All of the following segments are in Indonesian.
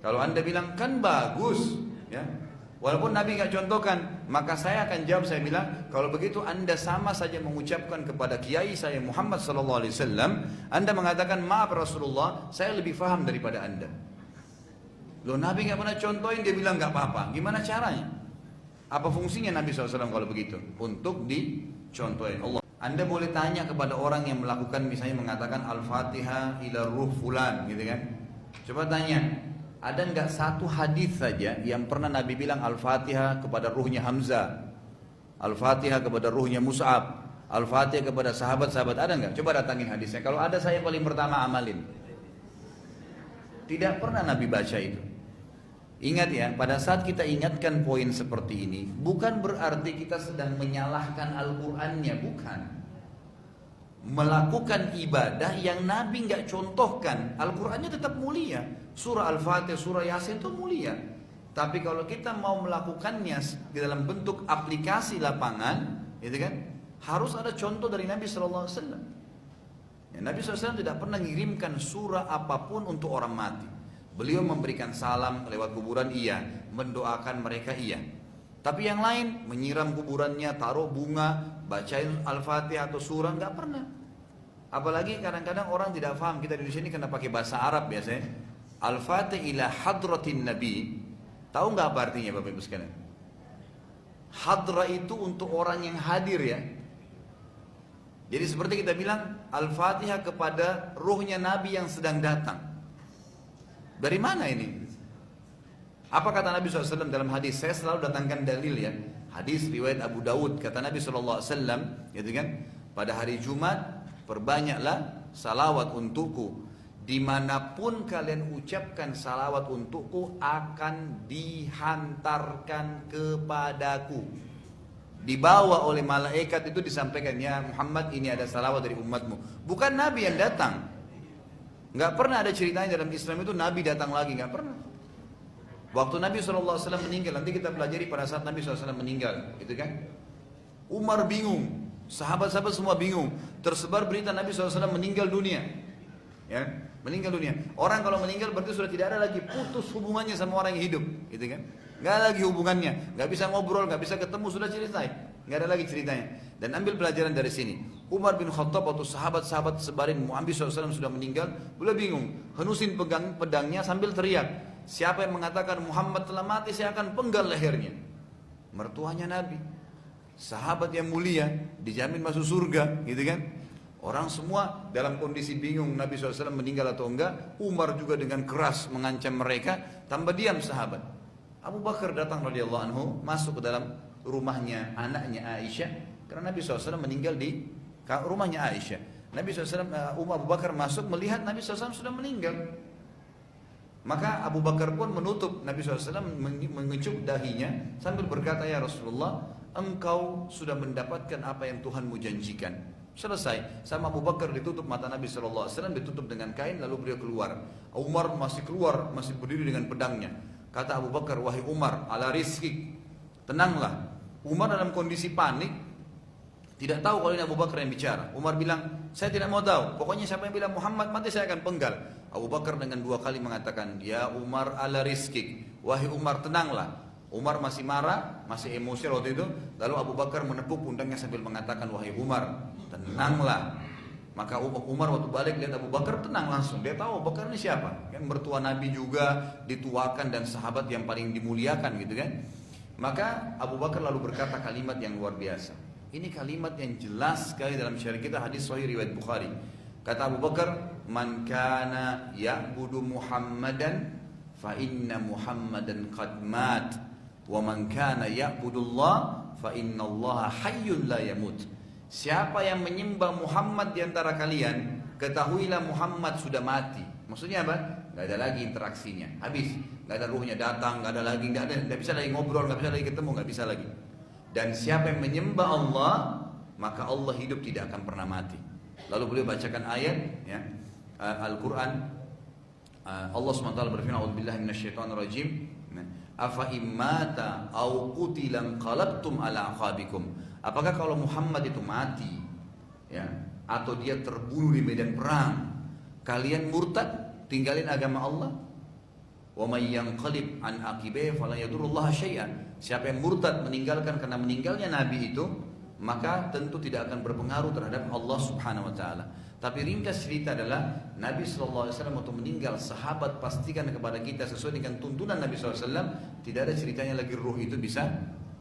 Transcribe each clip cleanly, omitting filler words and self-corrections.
Kalau anda bilang kan bagus, ya, walaupun Nabi nggak contohkan, maka saya akan jawab, saya bilang, kalau begitu anda sama saja mengucapkan kepada kiai saya Muhammad sallallahu alaihi wasallam, anda mengatakan maaf Rasulullah, saya lebih paham daripada anda. Loh, Nabi nggak pernah contohin, dia bilang nggak apa-apa. Gimana caranya? Apa fungsinya Nabi SAW kalau begitu? Untuk dicontohin Allah. Anda boleh tanya kepada orang yang melakukan, misalnya mengatakan Al-Fatihah ila ruh fulan, gitu kan? Coba tanya, ada nggak satu hadis saja yang pernah Nabi bilang Al-Fatihah kepada ruhnya Hamzah, Al-Fatihah kepada ruhnya Mus'ab, Al-Fatihah kepada sahabat-sahabat, ada nggak? Coba datangin hadisnya. Kalau ada, saya paling pertama amalin. Tidak pernah Nabi baca itu. Ingat ya, pada saat kita ingatkan poin seperti ini, bukan berarti kita sedang menyalahkan Al-Qur'annya, bukan. Melakukan ibadah yang Nabi nggak contohkan, Al-Qur'annya tetap mulia. Surah Al-Fatihah, surah Yasin itu mulia. Tapi kalau kita mau melakukannya di dalam bentuk aplikasi lapangan, gitu kan, harus ada contoh dari Nabi SAW. Ya, Nabi SAW tidak pernah mengirimkan surah apapun untuk orang mati. Beliau memberikan salam lewat kuburan, iya. Mendoakan mereka, iya. Tapi yang lain, menyiram kuburannya, taruh bunga, bacain Al-Fatihah atau surah, nggak pernah. Apalagi kadang-kadang orang tidak paham, kita di sini kena pakai bahasa Arab biasanya. Al-Fatihah ila hadratin Nabi. Tahu nggak apa artinya Bapak Ibu sekalian? Hadra itu untuk orang yang hadir, ya. Jadi seperti kita bilang Al-Fatihah kepada ruhnya Nabi yang sedang datang. Dari mana ini? Apa kata Nabi SAW dalam hadis? Saya selalu datangkan dalil, ya. Hadis riwayat Abu Dawud, kata Nabi SAW, gitu kan? Pada hari Jumat, perbanyaklah salawat untukku. Dimanapun kalian ucapkan salawat untukku, akan dihantarkan kepadaku. Dibawa oleh malaikat itu, disampaikan, ya Muhammad, ini ada salawat dari umatmu. Bukan Nabi yang datang. Nggak pernah ada ceritanya dalam Islam itu Nabi datang lagi, nggak pernah. Waktu Nabi SAW meninggal, nanti kita pelajari pada saat Nabi SAW meninggal, gitu kan? Umar bingung, sahabat-sahabat semua bingung. Tersebar berita Nabi SAW meninggal dunia, ya, meninggal dunia. Orang kalau meninggal berarti sudah tidak ada lagi, putus hubungannya sama orang yang hidup, gitu kan? Nggak ada lagi hubungannya, nggak bisa ngobrol, nggak bisa ketemu, sudah ceritain, nggak ada lagi ceritanya. Dan ambil pelajaran dari sini. Umar bin Khattab waktu sahabat-sahabat sebarin Muhammad SAW sudah meninggal, beliau bingung, henusin pedangnya sambil teriak, siapa yang mengatakan Muhammad telah mati, saya akan penggal lehernya. Mertuanya Nabi, sahabat yang mulia, dijamin masuk surga, gitu kan? Orang semua dalam kondisi bingung, Nabi SAW meninggal atau enggak. Umar juga dengan keras mengancam mereka, tambah diam sahabat. Abu Bakar datang radhiyallahu anhu, masuk ke dalam rumahnya anaknya Aisyah. Karena Nabi SAW meninggal di rumahnya Aisyah. Nabi SAW, Abu Bakar masuk melihat Nabi SAW sudah meninggal. Maka Abu Bakar pun menutup, Nabi SAW mengecup dahinya sambil berkata, ya Rasulullah, engkau sudah mendapatkan apa yang Tuhanmu janjikan. Selesai. Sama Abu Bakar ditutup mata Nabi SAW, ditutup dengan kain, lalu beliau keluar. Umar masih keluar, masih berdiri dengan pedangnya. Kata Abu Bakar, wahai Umar, ala rizki, tenanglah. Umar dalam kondisi panik, tidak tahu kalau ini Abu Bakar yang bicara. Umar bilang, saya tidak mau tahu. Pokoknya siapa yang bilang Muhammad mati, saya akan penggal. Abu Bakar dengan dua kali mengatakan, ya Umar ala rizkik. Wahai Umar, tenanglah. Umar masih marah, masih emosi waktu itu. Lalu Abu Bakar menepuk pundaknya sambil mengatakan, wahai Umar, tenanglah. Maka Umar waktu balik lihat Abu Bakar, tenang langsung. Dia tahu Abu Bakar ini siapa. Kan mertua Nabi juga, dituakan dan sahabat yang paling dimuliakan, gitu kan. Maka Abu Bakar lalu berkata kalimat yang luar biasa. Ini kalimat yang jelas sekali dalam syariat kita, hadis sahih riwayat Bukhari. Kata Abu Bakar, man kana ya'budu Muhammadan fa inna Muhammadan qad mat, wa man kana ya'budullah fa inna Allah hayyun la yamut. Siapa yang menyembah Muhammad di antara kalian, ketahuilah Muhammad sudah mati. Maksudnya apa? Gak ada lagi interaksinya, habis. Gak ada ruhnya datang, gak ada lagi, gak bisa lagi ngobrol, gak bisa lagi ketemu, gak bisa lagi. Dan siapa yang menyembah Allah, maka Allah hidup, tidak akan pernah mati. Lalu beliau bacakan ayat, ya, Al-Quran. Allah SWT berfirman, a'udzubillahi minasyaitonirrajim, afa immata au qutilan qalabtum ala aqabikum. Apakah kalau Muhammad itu mati, ya, atau dia terbunuh di medan perang, kalian murtad, tinggalin agama Allah? Wa may yanqalib an aqibihi fala yadurrullaha syai'an. Siapa yang murtad meninggalkan karena meninggalnya nabi itu, maka tentu tidak akan berpengaruh terhadap Allah Subhanahu wa taala. Tapi ringkas cerita adalah Nabi sallallahu alaihi wasallam waktu meninggal, sahabat pastikan kepada kita sesuai dengan tuntunan Nabi sallallahu alaihi wasallam, tidak ada ceritanya lagi ruh itu bisa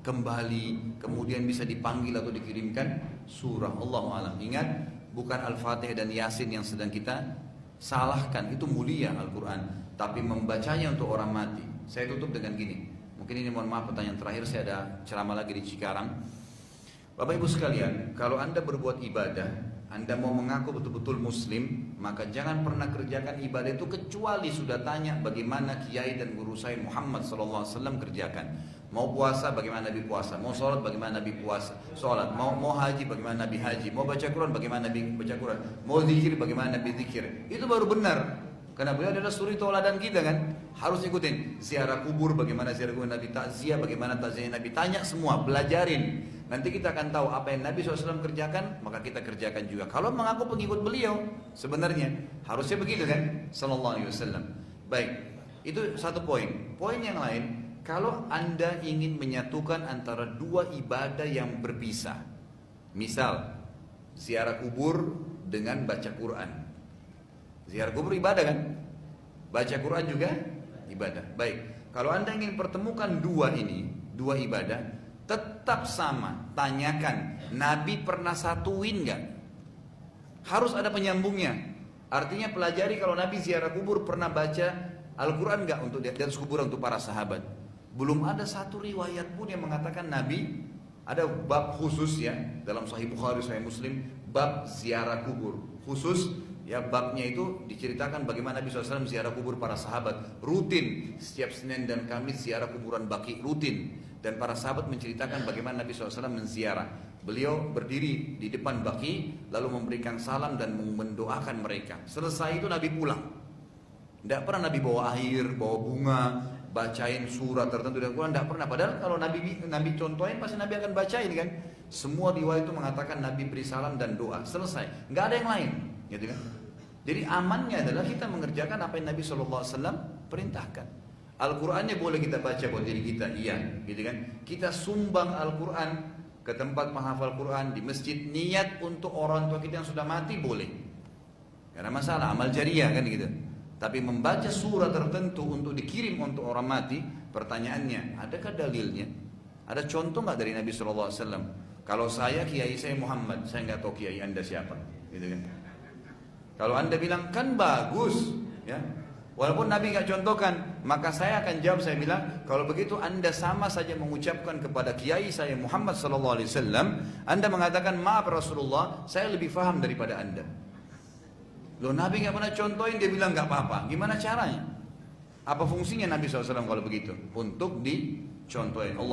kembali, kemudian bisa dipanggil atau dikirimkan surah. Allahu a'lam. Ingat, bukan Al-Fatihah dan Yasin yang sedang kita salahkan, itu mulia Al-Quran, tapi membacanya untuk orang mati. Saya tutup dengan gini, mungkin ini mohon maaf pertanyaan terakhir, saya ada ceramah lagi di Cikarang. Bapak Ibu sekalian, kalau Anda berbuat ibadah, Anda mau mengaku betul-betul muslim, maka jangan pernah kerjakan ibadah itu kecuali sudah tanya bagaimana kiai dan guru saya Muhammad SAW kerjakan. Mau puasa bagaimana Nabi puasa, mau sholat bagaimana Nabi puasa, sholat, mau haji bagaimana Nabi haji, mau baca Quran bagaimana Nabi baca Quran, mau zikir bagaimana Nabi zikir. Itu baru benar. Karena beliau adalah suri tauladan kita kan, harus ikutin. Ziarah kubur bagaimana ziarah kubur Nabi, takziah bagaimana takziah Nabi, tanya semua, belajarin. Nanti kita akan tahu apa yang Nabi SAW kerjakan, maka kita kerjakan juga. Kalau mengaku pengikut beliau, sebenarnya harusnya begitu kan, Sallallahu Alaihi Wasallam. Baik, itu satu poin. Poin yang lain, kalau Anda ingin menyatukan antara dua ibadah yang berpisah, misal ziarah kubur dengan baca Quran. Ziarah kubur ibadah kan? Baca Quran juga ibadah. Baik, kalau Anda ingin pertemukan dua ini, dua ibadah, tetap sama, tanyakan, Nabi pernah satuin gak? Harus ada penyambungnya. Artinya pelajari kalau Nabi ziarah kubur pernah baca Al-Quran gak untuk di atas kuburan untuk para sahabat. Belum ada satu riwayat pun yang mengatakan Nabi, ada bab khusus ya, dalam Sahih Bukhari, Sahih Muslim, bab ziarah kubur khusus. Ya, babnya itu diceritakan bagaimana Nabi SAW ziarah kubur para sahabat rutin, setiap Senin dan Kamis ziarah kuburan Baqi rutin, dan para sahabat menceritakan bagaimana Nabi SAW menziarah. Beliau berdiri di depan Baqi lalu memberikan salam dan mendoakan mereka. Selesai itu Nabi pulang. Tidak pernah Nabi bawa air, bawa bunga, bacain surah tertentu dari Quran, tidak pernah. Padahal kalau Nabi contohin pasti Nabi akan bacain kan. Semua riwayat itu mengatakan Nabi beri salam dan doa. Selesai, nggak ada yang lain, gitu kan? Jadi amannya adalah kita mengerjakan apa yang Nabi SAW perintahkan. Al-Qurannya boleh kita baca buat diri kita, iya, gitu kan? Kita sumbang Al-Quran ke tempat menghafal Quran di masjid, niat untuk orang tua kita yang sudah mati boleh. Karena masalah amal jariah kan gitu. Tapi membaca surah tertentu untuk dikirim untuk orang mati, pertanyaannya, adakah dalilnya? Ada contoh nggak dari Nabi SAW? Kalau saya kiai saya Muhammad, saya nggak tahu kiai Anda siapa, gitu kan? Kalau Anda bilang kan bagus, ya, walaupun Nabi nggak contohkan, maka saya akan jawab, saya bilang kalau begitu Anda sama saja mengucapkan kepada kiai saya Muhammad SAW, Anda mengatakan maaf Rasulullah, saya lebih faham daripada Anda. Loh, Nabi nggak pernah contohin, dia bilang nggak apa-apa. Gimana caranya? Apa fungsinya Nabi SAW kalau begitu? Untuk dicontohin. Allah